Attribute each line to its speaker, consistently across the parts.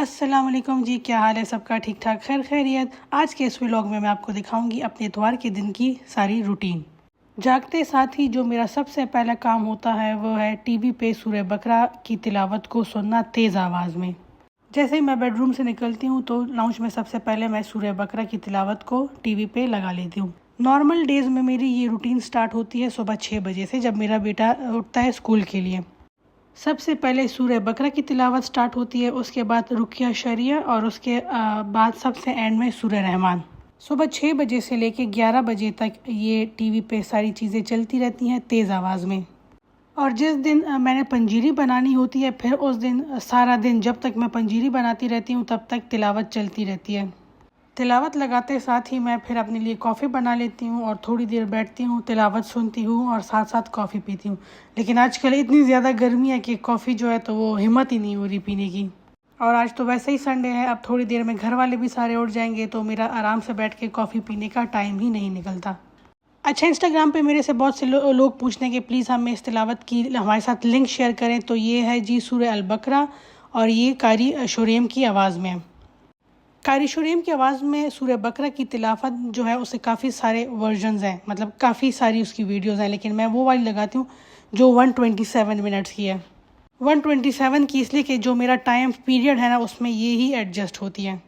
Speaker 1: अस्सलाम वालेकुम जी, क्या हाल है सबका? ठीक ठाक, खैर खैरियत। आज के इस व्लॉग में मैं आपको दिखाऊंगी अपने इतवार के दिन की सारी रूटीन। जागते साथ ही जो मेरा सबसे पहला काम होता है वो है टीवी पे सूरह बकरा की तिलावत को सुनना तेज़ आवाज़ में। जैसे ही मैं बेडरूम से निकलती हूँ तो लाउंज में सबसे पहले मैं सूरह बकरा की तिलावत को टीवी पे लगा लेती हूँ। नॉर्मल डेज़ में मेरी ये रूटीन स्टार्ट होती है सुबह 6 बजे से, जब मेरा बेटा उठता है स्कूल के लिए। सबसे पहले सूरह बकरा की तिलावत स्टार्ट होती है, उसके बाद रुकिया शरिया और उसके बाद सबसे एंड में सूरह रहमान। सुबह 6 बजे से लेके 11 बजे तक ये टीवी पे सारी चीज़ें चलती रहती हैं तेज़ आवाज़ में। और जिस दिन मैंने पंजीरी बनानी होती है, फिर उस दिन सारा दिन जब तक मैं पंजीरी बनाती रहती हूँ तब तक तिलावत चलती रहती है। तिलावत लगाते साथ ही मैं फिर अपने लिए कॉफ़ी बना लेती हूँ और थोड़ी देर बैठती हूँ, तिलावत सुनती हूँ और साथ साथ कॉफ़ी पीती हूँ। लेकिन आजकल इतनी ज़्यादा गर्मी है कि कॉफ़ी जो है तो वो हिम्मत ही नहीं हो रही पीने की। और आज तो वैसे ही संडे है, अब थोड़ी देर में घर वाले भी सारे उठ जाएंगे तो मेरा आराम से बैठ के कॉफ़ी पीने का टाइम ही नहीं निकलता। अच्छा, इंस्टाग्राम पे मेरे से बहुत से लोग पूछते हैं कि प्लीज़ हमें इस तिलावत की हमारे साथ लिंक शेयर करें। तो ये है जी सूरह अल बकरा और ये कारी शुरेम की आवाज़ में है। कारी शुरेम की आवाज़ में सूरह बकरा की तिलावत जो है उससे काफ़ी सारे वर्जन्स हैं, मतलब काफ़ी सारी उसकी वीडियोस हैं, लेकिन मैं वो वाली लगाती हूँ जो 127 मिनट्स की है। 127 की इसलिए कि जो मेरा टाइम पीरियड है ना उसमें ये ही एडजस्ट होती है।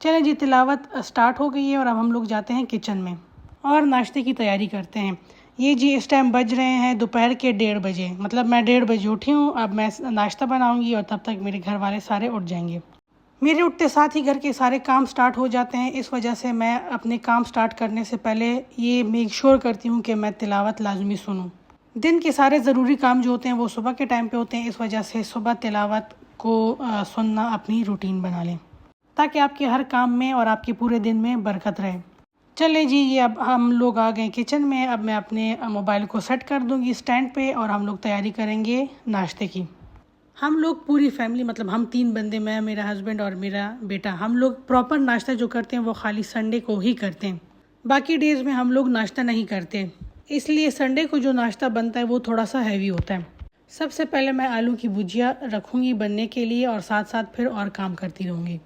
Speaker 1: चलें जी, तिलावत स्टार्ट हो गई है और अब हम लोग जाते हैं किचन में और नाश्ते की तैयारी करते हैं। ये जी इस टाइम बज रहे हैं दोपहर के 1:30 बजे, मतलब मैं 1:30 बजे उठी हूँ। अब मैं नाश्ता बनाऊँगी और तब तक मेरे घर वाले सारे उठ जाएंगे। मेरे उठते साथ ही घर के सारे काम स्टार्ट हो जाते हैं, इस वजह से मैं अपने काम स्टार्ट करने से पहले ये मेक श्योर करती हूँ कि मैं तिलावत लाजमी सुनूँ। दिन के सारे ज़रूरी काम जो होते हैं वो सुबह के टाइम पे होते हैं, इस वजह से सुबह तिलावत को सुनना अपनी रूटीन बना लें ताकि आपके हर काम में और आपके पूरे दिन में बरकत रहे। चले जी, ये अब हम लोग आ गए किचन में। अब मैं अपने मोबाइल को सेट कर दूँगी स्टैंड पे और हम लोग तैयारी करेंगे नाश्ते की। हम लोग पूरी फैमिली, मतलब हम 3 बंदे, मैं, मेरा हस्बैंड और मेरा बेटा, हम लोग प्रॉपर नाश्ता जो करते हैं वो खाली संडे को ही करते हैं। बाकी डेज़ में हम लोग नाश्ता नहीं करते, इसलिए संडे को जो नाश्ता बनता है वो थोड़ा सा हैवी होता है। सबसे पहले मैं आलू की भुजिया रखूँगी बनने के लिए और साथ साथ फिर और काम करती रहूँगी।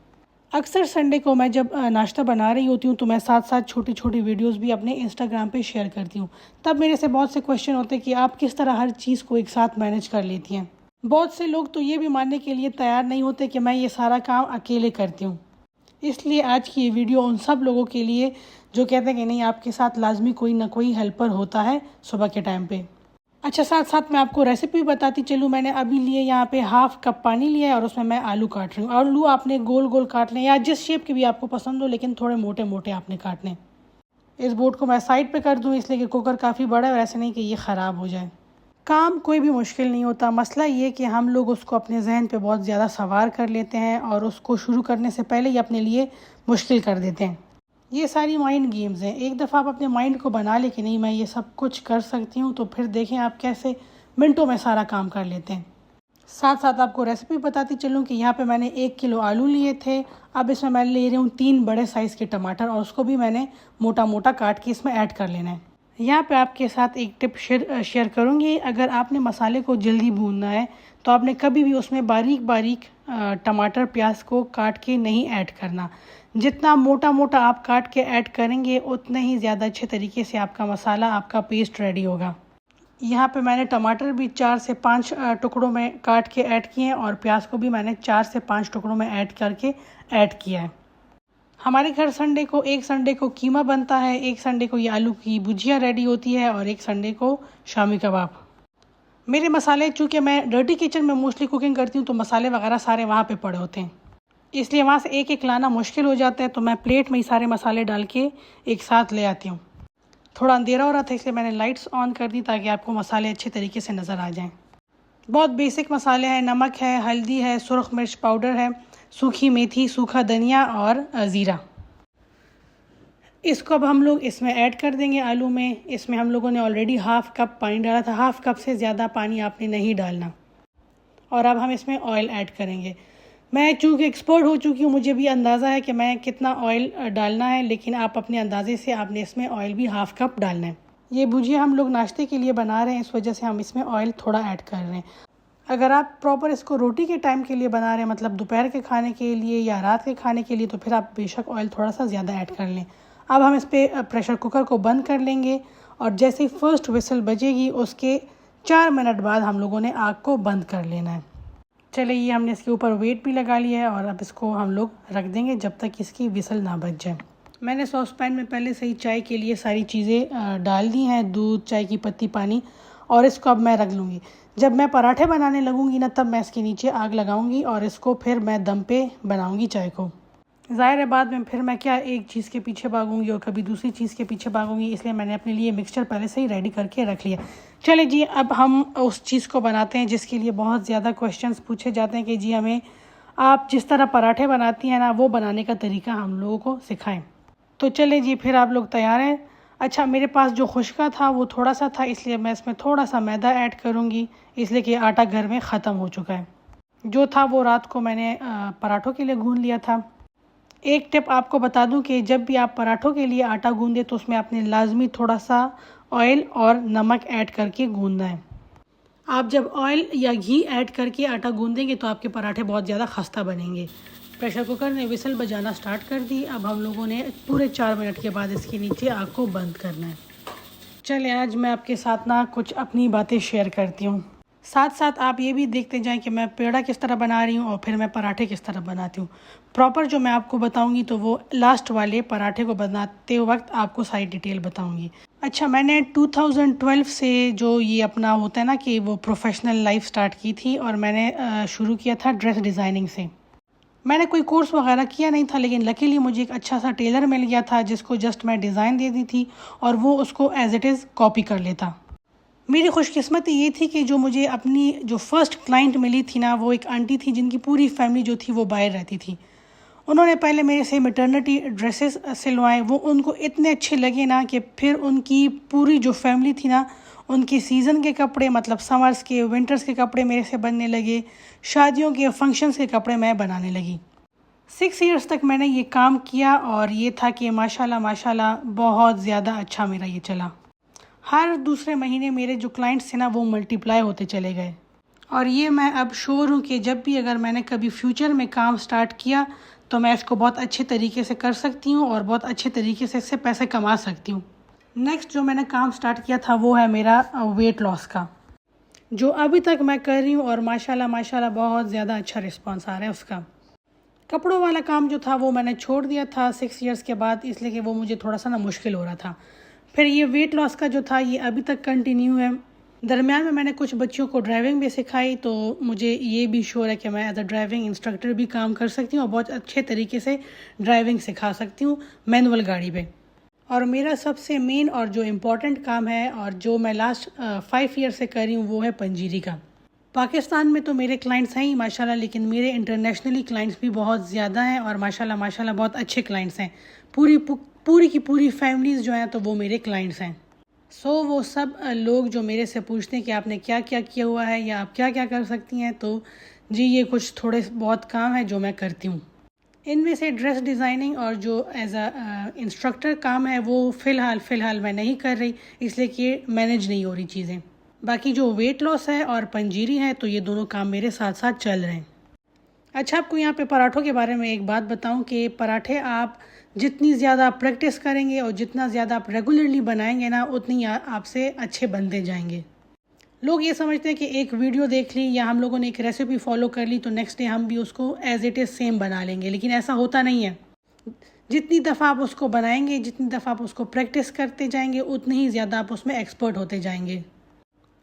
Speaker 1: अक्सर संडे को मैं जब नाश्ता बना रही होती हूँ तो मैं साथ साथ छोटी छोटी वीडियोस भी अपने इंस्टाग्राम पे शेयर करती हूँ। तब मेरे से बहुत से क्वेश्चन होते हैं कि आप किस तरह हर चीज़ को एक साथ मैनेज कर लेती हैं। बहुत से लोग तो ये भी मानने के लिए तैयार नहीं होते कि मैं ये सारा काम अकेले करती हूँ। इसलिए आज की ये वीडियो उन सब लोगों के लिए जो कहते हैं कि नहीं, आपके साथ लाजमी कोई ना कोई हेल्पर होता है सुबह के टाइम पे। अच्छा, साथ साथ मैं आपको रेसिपी बताती चलूँ। मैंने अभी लिए यहाँ पे 1/2 कप पानी लिया है और उसमें मैं आलू काट रही हूँ। आलू आपने गोल गोल काटने या जिस शेप के भी आपको पसंद हो, लेकिन थोड़े मोटे मोटे आपने काटने। इस बोर्ड को मैं साइड पे कर दूँ इसलिए कि कुकर काफ़ी बड़ा है और ऐसे नहीं कि ये ख़राब हो जाए। काम कोई भी मुश्किल नहीं होता, मसला ये कि हम लोग उसको अपने जहन पे बहुत ज़्यादा सवार कर लेते हैं और उसको शुरू करने से पहले ही अपने लिए मुश्किल कर देते हैं। ये सारी माइंड गेम्स हैं। एक दफ़ा आप अपने माइंड को बना ले कि नहीं मैं ये सब कुछ कर सकती हूँ, तो फिर देखें आप कैसे मिनटों में सारा काम कर लेते हैं। साथ साथ आपको रेसिपी बताती चलूँ कि यहाँ पे मैंने 1 किलो आलू लिए थे। अब इसमें मैं ले रही हूँ 3 बड़े साइज़ के टमाटर और उसको भी मैंने मोटा मोटा काट के इसमें ऐड कर लेना है। यहाँ पे आपके साथ एक टिप शेयर करूँगी। अगर आपने मसाले को जल्दी भूनना है तो आपने कभी भी उसमें बारीक बारीक टमाटर प्याज को काट के नहीं ऐड करना। जितना मोटा मोटा आप काट के ऐड करेंगे उतने ही ज़्यादा अच्छे तरीके से आपका मसाला, आपका पेस्ट रेडी होगा। यहाँ पे मैंने टमाटर भी 4 से 5 टुकड़ों में काट के ऐड किए हैं और प्याज को भी मैंने 4 से 5 टुकड़ों में ऐड करके ऐड किया है। हमारे घर एक संडे को कीमा बनता है, एक संडे को ये आलू की भुजिया रेडी होती है और एक संडे को शामी कबाब। मेरे मसाले, चूँकि मैं डर्टी किचन में मोस्टली कुकिंग करती हूँ तो मसाले वगैरह सारे वहाँ पे पड़े होते हैं, इसलिए वहाँ से एक एक लाना मुश्किल हो जाता है। तो मैं प्लेट में ही सारे मसाले डाल के एक साथ ले आती हूँ। थोड़ा अंधेरा हो रहा था इसलिए मैंने लाइट्स ऑन कर दी ताकि आपको मसाले अच्छे तरीके से नज़र आ जाएँ। बहुत बेसिक मसाले हैं, नमक है, हल्दी है, सुरख मिर्च पाउडर है, सूखी मेथी, सूखा धनिया और ज़ीरा। इसको अब हम लोग इसमें ऐड कर देंगे आलू में। इसमें हम लोगों ने ऑलरेडी 1/2 कप पानी डाला था, 1/2 कप से ज़्यादा पानी आपने नहीं डालना। और अब हम इसमें ऑयल ऐड करेंगे। मैं चूँकि एक्सपर्ट हो चुकी हूँ, मुझे भी अंदाज़ा है कि मैं कितना ऑयल डालना है, लेकिन आप अपने अंदाजे से आपने इसमें ऑयल भी 1/2 कप डालना है। ये भुजिया हम लोग नाश्ते के लिए बना रहे हैं, इस वजह से हम इसमें ऑयल थोड़ा ऐड कर रहे हैं। अगर आप प्रॉपर इसको रोटी के टाइम के लिए बना रहे हैं, मतलब दोपहर के खाने के लिए या रात के खाने के लिए, तो फिर आप बेशक ऑयल थोड़ा सा ज़्यादा ऐड कर लें। अब हम इस पर प्रेशर कुकर को बंद कर लेंगे और जैसे ही फर्स्ट विसल बजेगी उसके 4 मिनट बाद हम लोगों ने आग को बंद कर लेना है। चलिए, ये हमने इसके ऊपर वेट भी लगा लिया है और अब इसको हम लोग रख देंगे जब तक इसकी विसल ना बज जाए। मैंने सॉस पैन में पहले से ही चाय के लिए सारी चीज़ें डाल दी हैं, दूध, चाय की पत्ती, पानी, और इसको अब मैं रख लूँगी। जब मैं पराठे बनाने लगूँगी ना, तब मैं इसके नीचे आग लगाऊँगी और इसको फिर मैं दम पे बनाऊँगी चाय को। ज़ाहिर है बाद में फिर मैं क्या एक चीज़ के पीछे भागूंगी और कभी दूसरी चीज़ के पीछे भागूंगी, इसलिए मैंने अपने लिए मिक्सचर पहले से ही रेडी करके रख लिया। चले जी, अब हम उस चीज़ को बनाते हैं जिसके लिए बहुत ज़्यादा क्वेश्चंस पूछे जाते हैं कि जी हमें आप जिस तरह पराठे बनाती हैं ना, वो बनाने का तरीका हम लोगों को सिखाएं। तो चले जी, फिर आप लोग तैयार हैं? अच्छा, मेरे पास जो खुश्का था वो थोड़ा सा था, इसलिए मैं इसमें थोड़ा सा मैदा ऐड करूँगी, इसलिए कि आटा घर में ख़त्म हो चुका है। जो था वो रात को मैंने पराठों के लिए गूँध लिया था। एक टिप आपको बता दूं कि जब भी आप पराठों के लिए आटा गूंदें तो उसमें आपने लाजमी थोड़ा सा ऑयल और नमक ऐड करके गूंदना है। आप जब ऑयल या घी ऐड करके आटा गूंदेंगे तो आपके पराठे बहुत ज़्यादा खस्ता बनेंगे। प्रेशर कुकर ने विसल बजाना स्टार्ट कर दी। अब हम लोगों ने पूरे 4 मिनट के बाद इसके नीचे आग को बंद करना है। चलिए, आज मैं आपके साथ ना कुछ अपनी बातें शेयर करती हूँ, साथ साथ आप ये भी देखते जाएं कि मैं पेड़ा किस तरह बना रही हूँ और फिर मैं पराठे किस तरह बनाती हूँ। प्रॉपर जो मैं आपको बताऊँगी तो वो लास्ट वाले पराठे को बनाते वक्त आपको सारी डिटेल बताऊँगी। अच्छा, मैंने 2012 से जो ये अपना होता है ना कि वो प्रोफेशनल लाइफ स्टार्ट की थी और मैंने शुरू किया था ड्रेस डिज़ाइनिंग से। मैंने कोई कोर्स वगैरह किया नहीं था, लेकिन लकीली मुझे एक अच्छा सा टेलर मिल गया था जिसको जस्ट मैं डिज़ाइन दे दी थी और वो उसको एज इट इज़ कॉपी कर लेता। मेरी खुशकिस्मती ये थी कि जो मुझे अपनी जो फ़र्स्ट क्लाइंट मिली थी ना, वो एक आंटी थी जिनकी पूरी फैमिली जो थी वो बाहर रहती थी। उन्होंने पहले मेरे से मैटरनिटी ड्रेसेस सिलवाए, वो उनको इतने अच्छे लगे ना कि फिर उनकी पूरी जो फैमिली थी ना, उनके सीज़न के कपड़े, मतलब समर्स के, विंटर्स के कपड़े मेरे से बनने लगे, शादियों के फंक्शंस के कपड़े मैं बनाने लगी। 6 ईयर्स तक मैंने ये काम किया और ये था कि माशाल्लाह माशाल्लाह बहुत ज़्यादा अच्छा मेरा ये चला। हर दूसरे महीने मेरे जो क्लाइंट्स थे ना वो मल्टीप्लाई होते चले गए और ये मैं अब श्योर हूँ कि जब भी अगर मैंने कभी फ्यूचर में काम स्टार्ट किया तो मैं इसको बहुत अच्छे तरीके से कर सकती हूँ और बहुत अच्छे तरीके से इससे पैसे कमा सकती हूँ। नेक्स्ट जो मैंने काम स्टार्ट किया था वो है मेरा वेट लॉस का, जो अभी तक मैं कर रही हूँ और माशाल्लाह माशाल्लाह बहुत ज़्यादा अच्छा रिस्पॉन्स आ रहा है उसका। कपड़ों वाला काम जो था वो मैंने छोड़ दिया था 6 ईयर्स के बाद, इसलिए कि वो मुझे थोड़ा सा ना मुश्किल हो रहा था। फिर ये वेट लॉस का जो था ये अभी तक कंटिन्यू है। दरमियान में मैंने कुछ बच्चों को ड्राइविंग भी सिखाई, तो मुझे ये भी श्योर है कि मैं एज अ ड्राइविंग इंस्ट्रक्टर भी काम कर सकती हूँ और बहुत अच्छे तरीके से ड्राइविंग सिखा सकती हूँ मैनुअल गाड़ी पे। और मेरा सबसे मेन और जो इम्पोर्टेंट काम है और जो मैं लास्ट 5 ईयर से कर रही हूँ वो है पंजीरी का। पाकिस्तान में तो मेरे क्लाइंट्स हैं ही माशाल्लाह, लेकिन मेरे इंटरनेशनली क्लाइंट्स भी बहुत ज़्यादा हैं और माशाल्लाह माशाल्लाह बहुत अच्छे क्लाइंट्स हैं। पूरी की पूरी फैमिलीज़ जो हैं तो वो मेरे क्लाइंट्स हैं। सो वो सब लोग जो मेरे से पूछते हैं कि आपने क्या क्या किया हुआ है या आप क्या क्या कर सकती हैं, तो जी ये कुछ थोड़े बहुत काम है जो मैं करती हूँ। इनमें से ड्रेस डिज़ाइनिंग और जो एज अ इंस्ट्रक्टर काम है वो फ़िलहाल मैं नहीं कर रही, इसलिए कि मैनेज नहीं हो रही चीज़ें। बाकी जो वेट लॉस है और पंजीरी है तो ये दोनों काम मेरे साथ साथ चल रहे हैं। अच्छा, आपको यहाँ पे पराठों के बारे में एक बात बताऊं कि पराठे आप जितनी ज़्यादा प्रैक्टिस करेंगे और जितना ज़्यादा आप रेगुलरली बनाएंगे ना, उतनी आपसे अच्छे बनते जाएंगे। लोग ये समझते हैं कि एक वीडियो देख ली या हम लोगों ने एक रेसिपी फॉलो कर ली तो नेक्स्ट डे हम भी उसको एज इट इज़ सेम बना लेंगे, लेकिन ऐसा होता नहीं है। जितनी दफ़ा आप उसको बनाएंगे, जितनी दफ़ा आप उसको प्रैक्टिस करते जाएंगे, उतनी ही ज़्यादा आप उसमें एक्सपर्ट होते जाएंगे।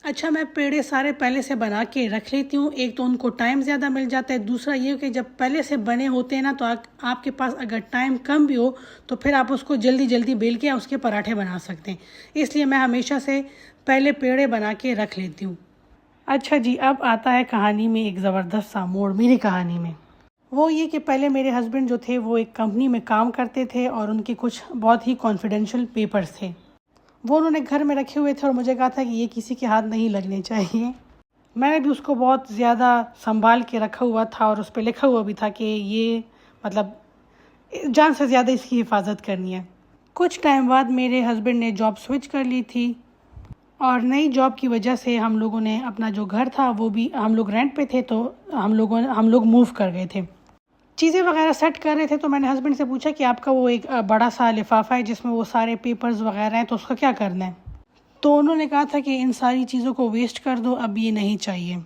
Speaker 1: अच्छा, मैं पेड़े सारे पहले से बना के रख लेती हूँ। एक तो उनको टाइम ज़्यादा मिल जाता है, दूसरा ये कि जब पहले से बने होते हैं ना तो आपके पास अगर टाइम कम भी हो तो फिर आप उसको जल्दी जल्दी बेल के उसके पराठे बना सकते हैं, इसलिए मैं हमेशा से पहले पेड़े बना के रख लेती हूँ। अच्छा जी, अब आता है कहानी में एक ज़बरदस्त सा मोड़ मेरी कहानी में। वो ये कि पहले मेरे हस्बैंड जो थे वो एक कंपनी में काम करते थे और उनके कुछ बहुत ही कॉन्फिडेंशियल पेपर्स थे, वो उन्होंने घर में रखे हुए थे और मुझे कहा था कि ये किसी के हाथ नहीं लगने चाहिए। मैंने भी उसको बहुत ज़्यादा संभाल के रखा हुआ था और उस पर लिखा हुआ भी था कि ये मतलब जान से ज़्यादा इसकी हिफाजत करनी है। कुछ टाइम बाद मेरे हस्बैंड ने जॉब स्विच कर ली थी और नई जॉब की वजह से हम लोगों ने अपना जो घर था वो भी, हम लोग रेंट पे थे तो हम लोग मूव कर गए थे। चीज़ें वगैरह सेट कर रहे थे तो मैंने हस्बैंड से पूछा कि आपका वो एक बड़ा सा लिफाफा है जिसमें वो सारे पेपर्स वगैरह हैं, तो उसका क्या करना है। तो उन्होंने कहा था कि इन सारी चीज़ों को वेस्ट कर दो, अब ये नहीं चाहिए।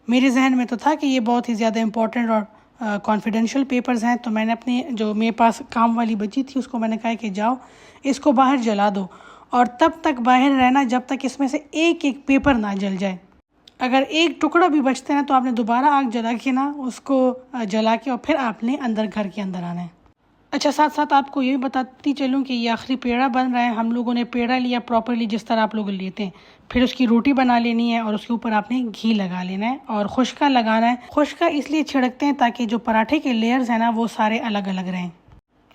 Speaker 1: मेरे जहन में तो था कि ये बहुत ही ज़्यादा इंपॉर्टेंट और कॉन्फिडेंशियल पेपर्स हैं, तो मैंने अपने जो मेरे पास काम वाली बची थी उसको मैंने कहा कि जाओ इसको बाहर जला दो, और तब तक बाहर रहना जब तक इसमें से एक एक पेपर ना जल जाए। अगर एक टुकड़ा भी बचता है ना तो आपने दोबारा आग जला के ना उसको जला के और फिर आपने अंदर घर के अंदर आना है। अच्छा, साथ साथ आपको ये भी बताती चलूँ कि ये आखिरी पेड़ा बन रहा है। हम लोगों ने पेड़ा लिया प्रॉपरली जिस तरह आप लोग लेते हैं, फिर उसकी रोटी बना लेनी है और उसके ऊपर आपने घी लगा लेना है और खुश्का लगाना है। खुश्का इसलिए छिड़कते हैं ताकि जो पराठे के लेयर्स हैं ना वो सारे अलग अलग रहें।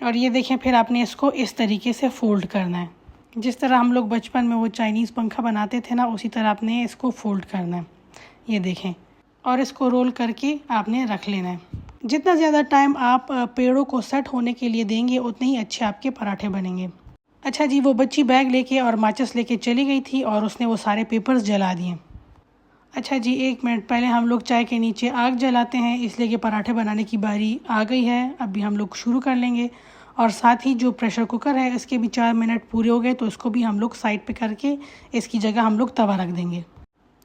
Speaker 1: और ये देखें, फिर आपने इसको इस तरीके से फोल्ड करना है, जिस तरह हम लोग बचपन में वो चाइनीज़ पंखा बनाते थे ना, उसी तरह आपने इसको फोल्ड करना है। ये देखें, और इसको रोल करके आपने रख लेना है। जितना ज़्यादा टाइम आप पेड़ों को सेट होने के लिए देंगे उतने ही अच्छे आपके पराठे बनेंगे। अच्छा जी, वो बच्ची बैग लेके और माचिस लेके चली गई थी और उसने वो सारे पेपर्स जला दिए। अच्छा जी, 1 मिनट पहले हम लोग चाय के नीचे आग जलाते हैं, इसलिए कि पराठे बनाने की बारी आ गई है। अभी हम लोग शुरू कर लेंगे, और साथ ही जो प्रेशर कुकर है इसके भी 4 मिनट पूरे हो गए, तो इसको भी हम लोग साइड पे करके इसकी जगह हम लोग तवा रख देंगे।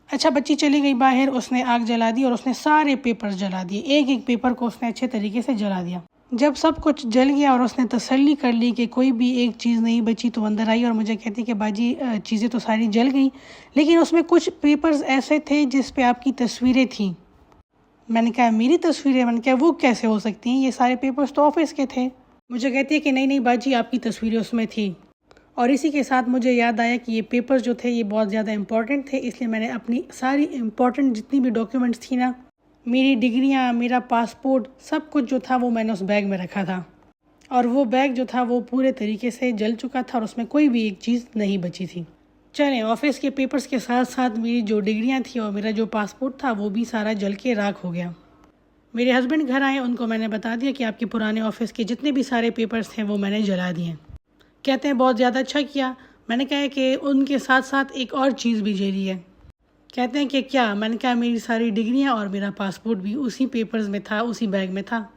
Speaker 1: अच्छा, बच्ची चली गई बाहर, उसने आग जला दी और उसने सारे पेपर जला दिए। एक एक पेपर को उसने अच्छे तरीके से जला दिया। जब सब कुछ जल गया और उसने तसल्ली कर ली कि कोई भी एक चीज़ नहीं बची, तो अंदर आई और मुझे कहती कि बाजी चीज़ें तो सारी जल गई, लेकिन उसमें कुछ पेपर्स ऐसे थे जिस पे आपकी तस्वीरें थीं। मैंने कहा मेरी तस्वीरें? मैंने कहा वो कैसे हो सकती हैं, ये सारे पेपर्स तो ऑफिस के थे। मुझे कहती है कि नहीं नहीं बाजी, आपकी तस्वीरें उसमें थी। और इसी के साथ मुझे याद आया कि ये पेपर्स जो थे ये बहुत ज़्यादा इंपॉर्टेंट थे, इसलिए मैंने अपनी सारी इंपॉर्टेंट जितनी भी डॉक्यूमेंट्स थी ना, मेरी डिग्रियाँ, मेरा पासपोर्ट, सब कुछ जो था वो मैंने उस बैग में रखा था। और वो बैग जो था वो पूरे तरीके से जल चुका था और उसमें कोई भी एक चीज़ नहीं बची थी। चलें, ऑफिस के पेपर्स के साथ साथ मेरी जो डिग्रियाँ थी और मेरा जो पासपोर्ट था वो भी सारा जल के राख हो गया। मेरे हस्बैंड घर आए, उनको मैंने बता दिया कि आपके पुराने ऑफिस के जितने भी सारे पेपर्स थे वो मैंने जला दिए। कहते हैं बहुत ज़्यादा अच्छा किया। मैंने कहा कि उनके साथ साथ एक और चीज़ भी जली है। कहते हैं कि क्या? मैंने कहा मेरी सारी डिग्रियां और मेरा पासपोर्ट भी उसी पेपर्स में था, उसी बैग में था।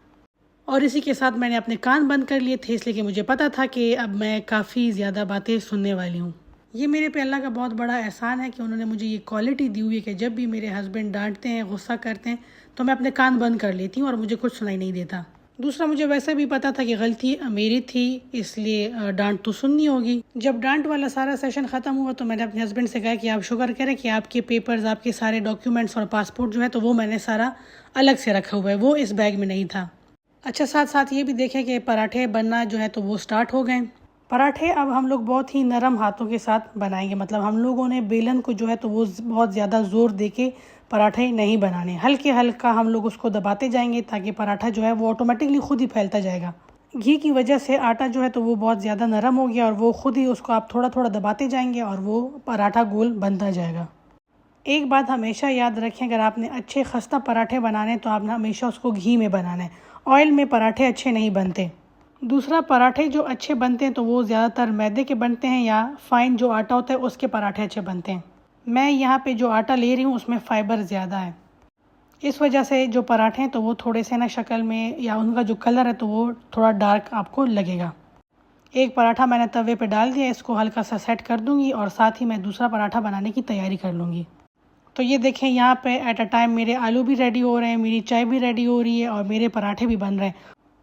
Speaker 1: और इसी के साथ मैंने अपने कान बंद कर लिए थे, इसलिए कि मुझे पता था कि अब मैं काफ़ी ज़्यादा बातें सुनने वाली हूँ। ये मेरे पे अल्लाह का बहुत बड़ा एहसान है कि उन्होंने मुझे ये क्वालिटी दी हुई है कि जब भी मेरे हस्बैंड डांटते हैं, गुस्सा करते हैं, तो मैं अपने कान बंद कर लेती हूँ और मुझे कुछ सुनाई नहीं देता। दूसरा, मुझे वैसे भी पता था कि गलती मेरी थी, इसलिए डांट तो सुननी होगी। जब डांट वाला सारा सेशन ख़त्म हुआ तो मैंने अपने हस्बैंड से कहा कि आप शुक्र करें कि आपके पेपर्स, आपके सारे डॉक्यूमेंट्स और पासपोर्ट जो है तो वो मैंने सारा अलग से रखा हुआ है, वो इस बैग में नहीं था। अच्छा, साथ साथ ये भी देखें कि पराठे बनना जो है तो वो स्टार्ट हो गए। पराठे अब हम लोग बहुत ही नरम हाथों के साथ बनाएंगे, मतलब हम लोगों ने बेलन को जो है तो वो बहुत ज़्यादा ज़ोर दे के पराठे नहीं बनाने, हल्के हल्का हम लोग उसको दबाते जाएंगे ताकि पराठा जो है वो ऑटोमेटिकली खुद ही फैलता जाएगा। घी की वजह से आटा जो है तो वो बहुत ज़्यादा नरम हो गया और वो खुद ही उसको आप थोड़ा थोड़ा दबाते जाएंगे और वो पराठा गोल बनता जाएगा। एक बात हमेशा याद रखें, अगर आपने अच्छे खस्ता पराठे बनाने तो आपने हमेशा उसको घी में बनाना है, ऑयल में पराठे अच्छे नहीं बनते। दूसरा, पराठे जो अच्छे बनते हैं तो वो ज़्यादातर मैदे के बनते हैं या फाइन जो आटा होता है उसके पराठे अच्छे बनते हैं। मैं यहाँ पे जो आटा ले रही हूँ उसमें फ़ाइबर ज़्यादा है, इस वजह से जो पराठे हैं तो वो थोड़े से ना शक्ल में या उनका जो कलर है तो वो थोड़ा डार्क आपको लगेगा। एक पराठा मैंने तवे पे डाल दिया, इसको हल्का सा सेट कर दूँगी और साथ ही मैं दूसरा पराठा बनाने की तैयारी कर लूँगी। तो ये देखें, यहाँ पे एट अ टाइम मेरे आलू भी रेडी हो रहे हैं, मेरी चाय भी रेडी हो रही है और मेरे पराठे भी बन रहे हैं,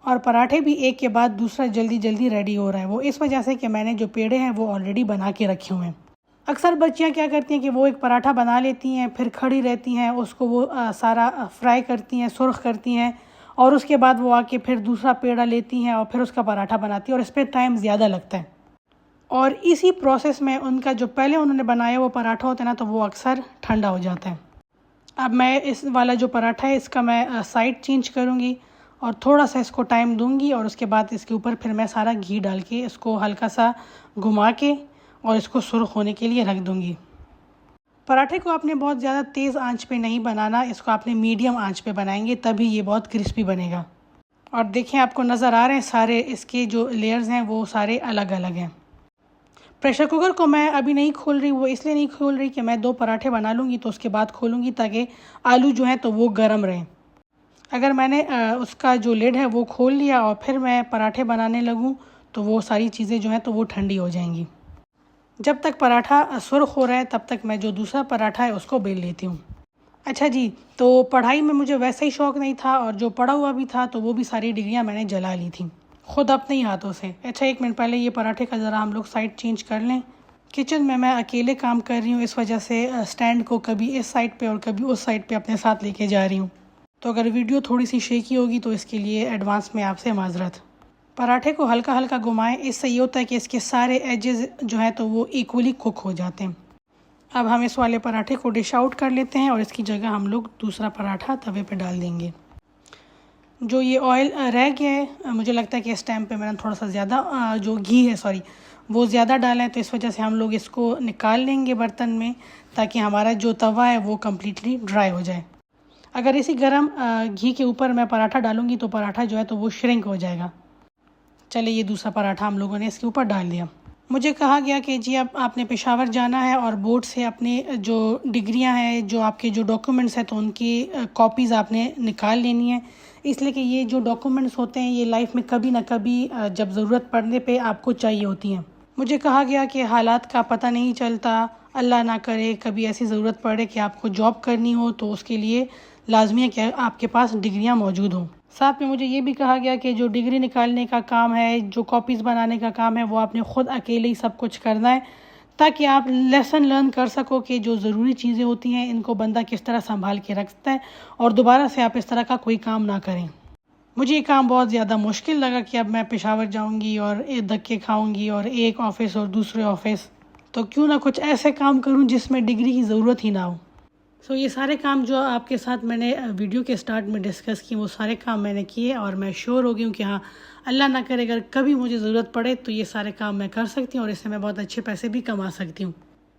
Speaker 1: और पराठे भी एक के बाद दूसरा जल्दी जल्दी रेडी हो रहा है। वो इस वजह से कि मैंने जो पेड़े हैं वो ऑलरेडी बना के रखे हुए हैं। अक्सर बच्चियाँ क्या करती हैं कि वो एक पराठा बना लेती हैं, फिर खड़ी रहती हैं, उसको वो सारा फ्राई करती हैं, सुर्ख करती हैं, और उसके बाद वो आके फिर दूसरा पेड़ा लेती हैं और फिर उसका पराठा बनाती हैं, और इस पर टाइम ज़्यादा लगता है। और इसी प्रोसेस में उनका जो पहले उन्होंने बनाया वो पराठा होता है ना, तो वो अक्सर ठंडा हो जाता है। अब मैं इस वाला जो पराठा है इसका मैं साइड चेंज करूँगी और थोड़ा सा इसको टाइम दूंगी, और उसके बाद इसके ऊपर फिर मैं सारा घी डाल के इसको हल्का सा घुमा के और इसको सुर्ख होने के लिए रख दूंगी। पराठे को आपने बहुत ज़्यादा तेज़ आंच पे नहीं बनाना, इसको आपने मीडियम आंच पे बनाएंगे तभी ये बहुत क्रिस्पी बनेगा। और देखें, आपको नज़र आ रहे हैं सारे इसके जो लेयर्स हैं वो सारे अलग अलग हैं। प्रेशर कुकर को मैं अभी नहीं खोल रही, वो इसलिए नहीं खोल रही कि मैं 2 पराठे बना लूँगी तो उसके बाद खोलूँगी ताकि आलू जो हैं तो वो गर्म रहें। अगर मैंने उसका जो लिड है वो खोल लिया और फिर मैं पराठे बनाने लगूँ तो वो सारी चीज़ें जो हैं तो वो ठंडी हो जाएंगी। जब तक पराठा सुर्ख हो रहा है तब तक मैं जो दूसरा पराठा है उसको बेल लेती हूँ। अच्छा जी, तो पढ़ाई में मुझे वैसे ही शौक़ नहीं था और जो पढ़ा हुआ भी था तो वो भी सारी डिग्रियाँ मैंने जला ली थी खुद अपने ही हाथों से। अच्छा, 1 मिनट पहले ये पराठे का ज़रा हम लोग साइड चेंज कर लें। किचन में मैं अकेले काम कर रही हूँ, इस वजह से स्टैंड को कभी इस साइड पे और कभी उस साइड पे अपने साथ लेके जा रही हूँ। तो अगर वीडियो थोड़ी सी शेकी होगी तो इसके लिए एडवांस में आपसे माजरत। पराठे को हल्का हल्का घुमाएं, इससे ये होता है कि इसके सारे एजेस जो हैं तो वो इक्वली कुक हो जाते हैं। अब हम इस वाले पराठे को डिश आउट कर लेते हैं और इसकी जगह हम लोग दूसरा पराठा तवे पे डाल देंगे। जो ये ऑयल रह गया है, मुझे लगता है कि इस टाइम पे मैंने थोड़ा सा ज़्यादा जो घी है वो ज़्यादा डाला है, तो इस वजह से हम लोग इसको निकाल लेंगे बर्तन में ताकि हमारा जो तवा है वो कम्प्लीटली ड्राई हो जाए। अगर इसी गर्म घी के ऊपर मैं पराठा डालूँगी तो पराठा जो है तो वो श्रिंक हो जाएगा। चलिए, ये दूसरा पराठा हम लोगों ने इसके ऊपर डाल दिया। मुझे कहा गया कि जी अब आपने पेशावर जाना है और बोर्ड से अपने जो डिग्रियां हैं, जो आपके जो डॉक्यूमेंट्स हैं तो उनकी कॉपीज़ आपने निकाल लेनी है, इसलिए कि ये जो डॉक्यूमेंट्स होते हैं ये लाइफ में कभी ना कभी जब ज़रूरत पड़ने पे आपको चाहिए होती हैं। मुझे कहा गया कि हालात का पता नहीं चलता, अल्लाह ना करे कभी ऐसी ज़रूरत पड़े कि आपको जॉब करनी हो तो उसके लिए लाजमी है कि आपके पास डिग्रियाँ मौजूद हों। साथ में मुझे ये भी कहा गया कि जो डिग्री निकालने का काम है, जो कॉपीज़ बनाने का काम है, वो आपने ख़ुद अकेले ही सब कुछ करना है ताकि आप लेसन लर्न कर सको कि जो ज़रूरी चीज़ें होती हैं इनको बंदा किस तरह संभाल के रखता है और दोबारा से आप इस तरह का कोई काम ना करें। मुझे ये काम बहुत ज़्यादा मुश्किल लगा कि अब मैं पेशावर जाऊँगी और धक्के खाऊँगी और एक ऑफ़िस और दूसरे ऑफ़िस, तो क्यों ना कुछ ऐसे काम करूँ जिसमें डिग्री की ज़रूरत ही ना हो। ये सारे काम जो आपके साथ मैंने वीडियो के स्टार्ट में डिस्कस किए वो सारे काम मैंने किए और मैं श्योर हो गई हूँ कि हाँ, अल्लाह ना करे अगर कभी मुझे ज़रूरत पड़े तो ये सारे काम मैं कर सकती हूँ और इससे मैं बहुत अच्छे पैसे भी कमा सकती हूँ।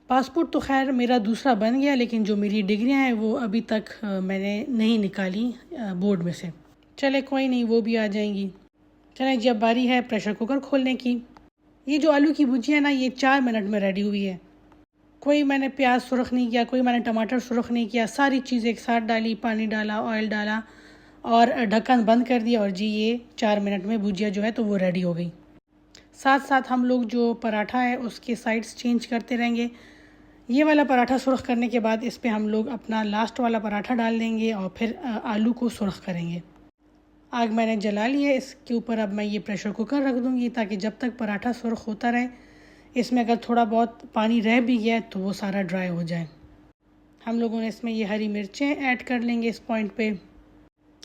Speaker 1: पासपोर्ट तो खैर मेरा दूसरा बन गया, लेकिन जो मेरी डिग्रियाँ हैं वो अभी तक मैंने नहीं निकाली बोर्ड में से। चले कोई नहीं, वो भी आ जाएंगी। चलें जी, अब बारी है प्रेशर कुकर खोलने की। ये जो आलू की भुजिया है ना, ये 4 मिनट में रेडी हुई है। कोई मैंने प्याज सुरख नहीं किया, कोई मैंने टमाटर सुरख नहीं किया, सारी चीज़ें एक साथ डाली, पानी डाला, ऑयल डाला और ढक्कन बंद कर दिया और जी ये 4 मिनट में भुजिया जो है तो वो रेडी हो गई। साथ साथ हम लोग जो पराठा है उसके साइड्स चेंज करते रहेंगे। ये वाला पराठा सुरख करने के बाद इस पर हम लोग अपना लास्ट वाला पराठा डाल देंगे और फिर आलू को सुरख करेंगे। आग मैंने जला ली है, इसके ऊपर अब मैं ये प्रेशर कुकर रख दूँगी ताकि जब तक पराठा सुरख होता रहे, इसमें अगर थोड़ा बहुत पानी रह भी गया तो वो सारा ड्राई हो जाए। हम लोगों ने इसमें ये हरी मिर्चें ऐड कर लेंगे इस पॉइंट पे।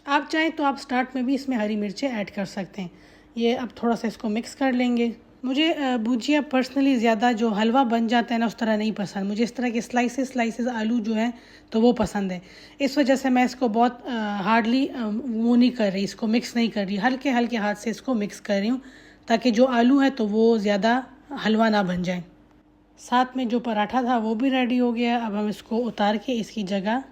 Speaker 1: आप चाहें तो आप स्टार्ट में भी इसमें हरी मिर्चें ऐड कर सकते हैं। ये अब थोड़ा सा इसको मिक्स कर लेंगे। मुझे भुजिया पर्सनली ज़्यादा जो हलवा बन जाता है ना उस तरह नहीं पसंद, मुझे इस तरह के स्लाइसेस आलू जो हैं तो वो पसंद है। इस वजह से मैं इसको बहुत हार्डली वो नहीं कर रही, इसको मिक्स नहीं कर रही, हल्के हल्के हाथ से इसको मिक्स कर रही हूँ ताकि जो आलू है तो वो ज़्यादा हलवा ना बन जाए। साथ में जो पराठा था वो भी रेडी हो गया। अब हम इसको उतार के इसकी जगह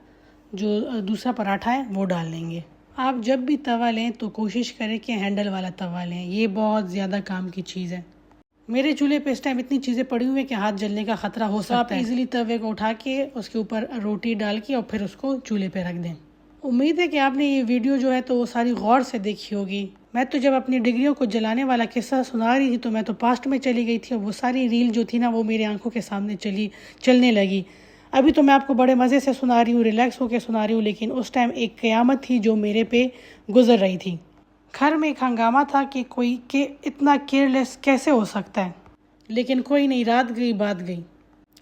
Speaker 1: जो दूसरा पराठा है वो डाल लेंगे। आप जब भी तवा लें तो कोशिश करें कि हैंडल वाला तवा लें, ये बहुत ज़्यादा काम की चीज़ है। मेरे चूल्हे पे इस टाइम इतनी चीज़ें पड़ी हुई हैं कि हाथ जलने का ख़तरा हो सकता है। आप इजीली तवे को उठा के उसके ऊपर रोटी डाल के और फिर उसको चूल्हे पे रख दें। उम्मीद है कि आपने ये वीडियो जो है तो वो सारी गौर से देखी होगी। मैं तो जब अपनी डिग्रियों को जलाने वाला किस्सा सुना रही थी तो मैं तो पास्ट में चली गई थी और वो सारी रील जो थी ना वो मेरी आंखों के सामने चलने लगी। अभी तो मैं आपको बड़े मज़े से सुना रही हूँ, रिलैक्स होकर सुना रही हूँ, लेकिन उस टाइम एक क़यामत थी जो मेरे पे गुजर रही थी। घर में एक हंगामा था कि कोई के इतना केयरलेस कैसे हो सकता है, लेकिन कोई नहीं, रात गई बात गई।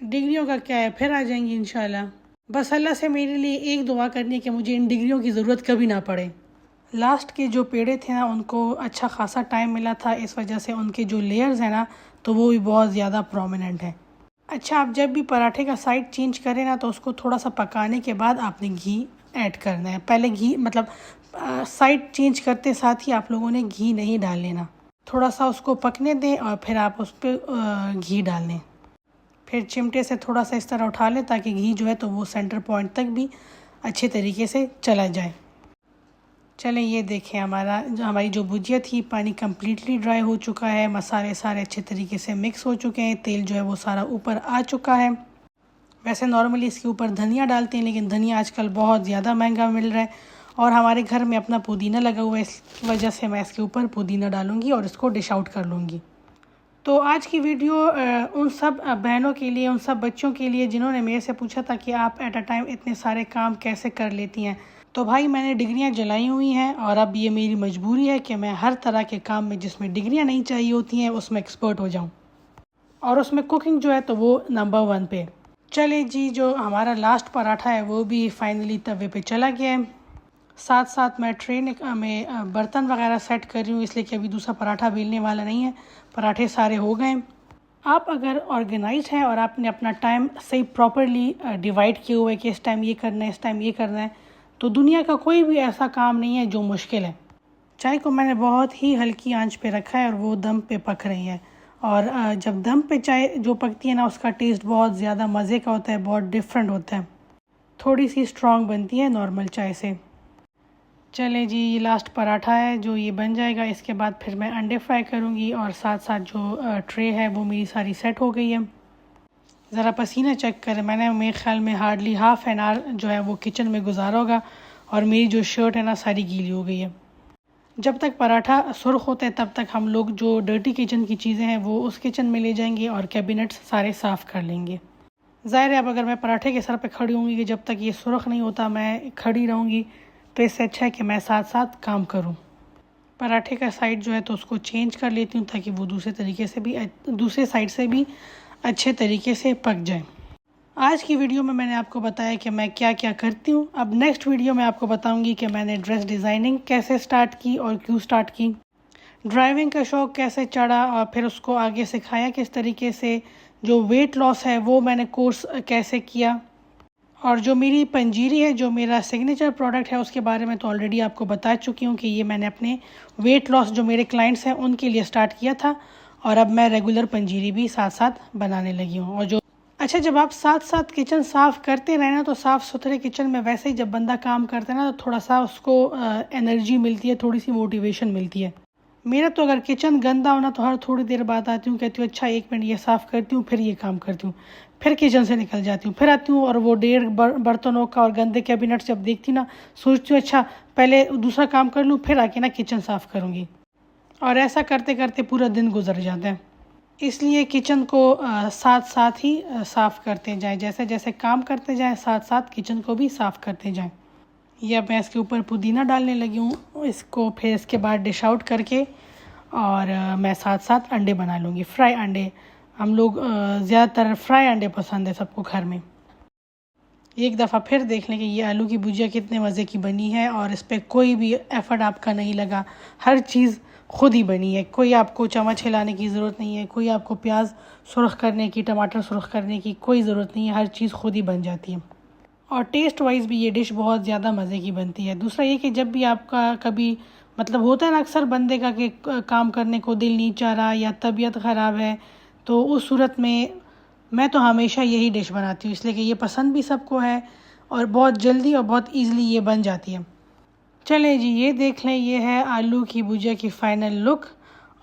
Speaker 1: डिग्रियों का क्या है, फिर आ जाएंगी इंशाल्लाह। बस अल्लाह से मेरे लिए एक दुआ करनी कि मुझे इन डिग्रियों की ज़रूरत कभी ना पड़े। लास्ट के जो पेड़े थे ना उनको अच्छा खासा टाइम मिला था, इस वजह से उनके जो लेयर्स हैं ना तो वो भी बहुत ज़्यादा प्रोमिनेंट है। अच्छा, आप जब भी पराठे का साइड चेंज करें ना तो उसको थोड़ा सा पकाने के बाद आपने घी ऐड करना है। पहले घी मतलब साइड चेंज करते साथ ही आप लोगों ने घी नहीं डाल लेना, थोड़ा सा उसको पकने दें और फिर आप उस पर घी डाल लें। फिर चिमटे से थोड़ा सा इस तरह उठा लें ताकि घी जो है तो वो सेंटर पॉइंट तक भी अच्छे तरीके से चला जाए। चलें ये देखें हमारी जो भुजिया थी, पानी कम्प्लीटली ड्राई हो चुका है, मसाले सारे अच्छे तरीके से मिक्स हो चुके हैं, तेल जो है वो सारा ऊपर आ चुका है। वैसे नॉर्मली इसके ऊपर धनिया डालते हैं, लेकिन धनिया आजकल बहुत ज़्यादा महंगा मिल रहा है और हमारे घर में अपना पुदीना लगा हुआ है, इस वजह से मैं इसके ऊपर पुदीना डालूँगी और इसको डिश आउट कर लूँगी। तो आज की वीडियो उन सब बहनों के लिए, उन सब बच्चों के लिए जिन्होंने मेरे से पूछा था कि आप एट अ टाइम इतने सारे काम कैसे कर लेती हैं। तो भाई मैंने डिग्रियां जलाई हुई हैं और अब ये मेरी मजबूरी है कि मैं हर तरह के काम में जिसमें डिग्रियां नहीं चाहिए होती हैं उसमें एक्सपर्ट हो जाऊं, और उसमें कुकिंग जो है तो वो नंबर 1 पे। चले जी, जो हमारा लास्ट पराठा है वो भी फाइनली तवे पे चला गया है। साथ साथ मैं ट्रे में बर्तन वगैरह सेट कर रही हूँ, इसलिए कि अभी दूसरा पराठा बेलने वाला नहीं है, पराठे सारे हो गए। आप अगर ऑर्गेनाइज हैं और आपने अपना टाइम सही प्रॉपरली डिवाइड किया हुआ है कि इस टाइम ये करना है, इस टाइम ये करना है, तो दुनिया का कोई भी ऐसा काम नहीं है जो मुश्किल है। चाय को मैंने बहुत ही हल्की आंच पे रखा है और वो दम पे पक रही है, और जब दम पे चाय जो पकती है ना, उसका टेस्ट बहुत ज़्यादा मज़े का होता है, बहुत डिफरेंट होता है, थोड़ी सी स्ट्रॉन्ग बनती है नॉर्मल चाय से। चले जी, ये लास्ट पराठा है जो ये बन जाएगा, इसके बाद फिर मैं अंडे फ्राई करूँगी और साथ साथ जो ट्रे है वो मेरी सारी सेट हो गई है। ज़रा पसीना चेक करें, मैंने मेरे ख्याल में हार्डली हाफ़ एन आवर जो है वो किचन में गुजारा होगा और मेरी जो शर्ट है ना सारी गीली हो गई है। जब तक पराठा सुर्ख होता है तब तक हम लोग जो डर्टी किचन की चीज़ें हैं वो उस किचन में ले जाएंगे और कैबिनेट्स सारे साफ़ कर लेंगे। ज़ाहिर है अब अगर मैं पराठे के सर पे खड़ी होंगी कि जब तक ये सुर्ख नहीं होता मैं खड़ी रहूँगी, तो इससे अच्छा है कि मैं साथ साथ काम करूँ। पराठे का साइड जो है तो उसको चेंज कर लेती हूँ ताकि वो दूसरे साइड से भी अच्छे तरीके से पक जाए। आज की वीडियो में मैंने आपको बताया कि मैं क्या क्या करती हूँ। अब नेक्स्ट वीडियो में आपको बताऊँगी कि मैंने ड्रेस डिज़ाइनिंग कैसे स्टार्ट की और क्यों स्टार्ट की, ड्राइविंग का शौक़ कैसे चढ़ा और फिर उसको आगे सिखाया किस तरीके से, जो वेट लॉस है वो मैंने कोर्स कैसे किया, और जो मेरी पंजीरी है जो मेरा सिग्नेचर प्रोडक्ट है उसके बारे में तो ऑलरेडी आपको बता चुकी हूँ कि ये मैंने अपने वेट लॉस जो मेरे क्लाइंट्स हैं उनके लिए स्टार्ट किया था, और अब मैं रेगुलर पंजीरी भी साथ साथ बनाने लगी हूँ। और जो अच्छा, जब आप साथ साथ किचन साफ़ करते रहें ना, तो साफ़ सुथरे किचन में वैसे ही जब बंदा काम करता है ना तो थोड़ा सा उसको एनर्जी मिलती है, थोड़ी सी मोटिवेशन मिलती है। मेरा तो अगर किचन गंदा होना तो हर थोड़ी देर बाद आती हूँ, कहती हूँ अच्छा 1 मिनट ये साफ़ करती हूँ, फिर ये काम करती हूँ, फिर किचन से निकल जाती हूँ, फिर आती हूँ और वो बर्तनों का और गंदे कैबिनेट जब देखती ना, सोचती हूँ अच्छा पहले दूसरा काम कर लूँ, फिर आके ना किचन साफ़ करूँगी, और ऐसा करते करते पूरा दिन गुजर जाता है। इसलिए किचन को साथ साथ ही साफ़ करते जाएं, जैसे जैसे काम करते जाएं साथ साथ किचन को भी साफ़ करते जाएं। ये अब मैं इसके ऊपर पुदीना डालने लगी हूँ, इसको फिर इसके बाद डिश आउट करके और मैं साथ साथ अंडे बना लूँगी, फ्राई अंडे। हम लोग ज़्यादातर फ्राई अंडे पसंद है सबको घर में। एक दफ़ा फिर देख लें कि ये आलू की भुजिया कितने मज़े की बनी है और इस पर कोई भी एफ़र्ट आपका नहीं लगा, हर चीज़ खुद ही बनी है, कोई आपको चम्मच हिलाने की ज़रूरत नहीं है, कोई आपको प्याज सुर्ख करने की, टमाटर सुर्ख करने की कोई ज़रूरत नहीं है, हर चीज़ खुद ही बन जाती है। और टेस्ट वाइज़ भी ये डिश बहुत ज़्यादा मज़े की बनती है। दूसरा ये कि जब भी आपका कभी मतलब होता है ना अक्सर बंदे का कि काम करने को दिल नहीं चाह रहा या तबीयत ख़राब है, तो उस सूरत में मैं तो हमेशा यही डिश बनाती हूँ, इसलिए कि ये पसंद भी सबको है और बहुत जल्दी और बहुत ईज़िली ये बन जाती है। चलें जी, ये देख लें, ये है आलू की भुजिया की फ़ाइनल लुक।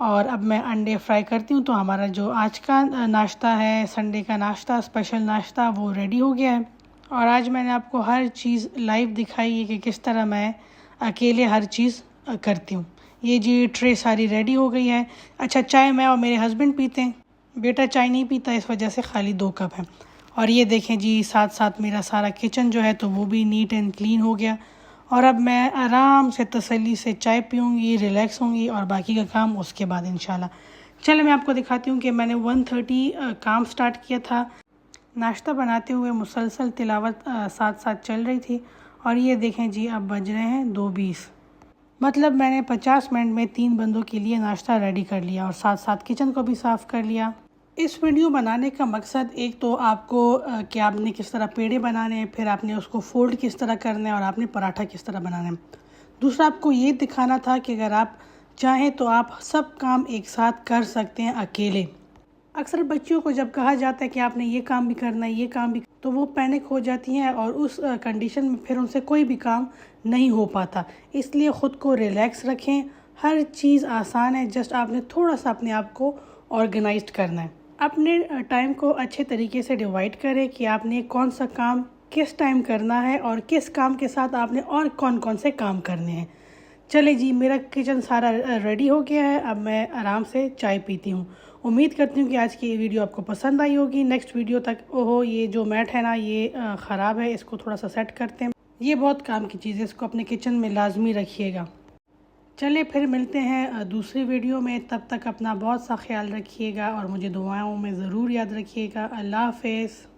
Speaker 1: और अब मैं अंडे फ्राई करती हूँ, तो हमारा जो आज का नाश्ता है, संडे का नाश्ता, स्पेशल नाश्ता, वो रेडी हो गया है। और आज मैंने आपको हर चीज़ लाइव दिखाई है कि किस तरह मैं अकेले हर चीज़ करती हूँ। ये जी ट्रे सारी रेडी हो गई है। अच्छा, चाय मैं और मेरे हस्बैंड पीते हैं, बेटा चाय नहीं पीता, इस वजह से खाली 2 कप है। और ये देखें जी, साथ साथ मेरा सारा किचन जो है तो वो भी नीट एंड क्लीन हो गया, और अब मैं आराम से तसल्ली से चाय पीऊँगी, रिलैक्स होंगी और बाकी का काम उसके बाद इंशाल्लाह। चलो मैं आपको दिखाती हूँ कि मैंने 1:30 काम स्टार्ट किया था। नाश्ता बनाते हुए मुसलसल तिलावत साथ साथ चल रही थी, और ये देखें जी अब बज रहे हैं 2:20। मतलब मैंने 50 मिनट में 3 बंदों के लिए नाश्ता रेडी कर लिया और साथ साथ किचन को भी साफ़ कर लिया। इस वीडियो बनाने का मकसद एक तो आपको कि आपने किस तरह पेड़े बनाने हैं, फिर आपने उसको फोल्ड किस तरह करना है और आपने पराठा किस तरह बनाना है। दूसरा आपको ये दिखाना था कि अगर आप चाहें तो आप सब काम एक साथ कर सकते हैं अकेले। अक्सर बच्चियों को जब कहा जाता है कि आपने ये काम भी करना है, ये काम भी, तो वो पैनिक हो जाती हैं और उस कंडीशन में फिर उनसे कोई भी काम नहीं हो पाता। इसलिए ख़ुद को रिलैक्स रखें, हर चीज़ आसान है, जस्ट आपने थोड़ा सा अपने आप को ऑर्गेनाइज्ड करना है। अपने टाइम को अच्छे तरीके से डिवाइड करें कि आपने कौन सा काम किस टाइम करना है और किस काम के साथ आपने और कौन कौन से काम करने हैं। चले जी, मेरा किचन सारा रेडी हो गया है, अब मैं आराम से चाय पीती हूँ। उम्मीद करती हूँ कि आज की ये वीडियो आपको पसंद आई होगी। नेक्स्ट वीडियो तक ओहो ये जो मैट है ना ये ख़राब है, इसको थोड़ा सा सेट करते हैं। ये बहुत काम की चीज़ है, इसको अपने किचन में लाजमी रखिएगा। चलिए फिर मिलते हैं दूसरी वीडियो में, तब तक अपना बहुत सा ख्याल रखिएगा और मुझे दुआओं में ज़रूर याद रखिएगा। अल्लाह हाफ़िज़।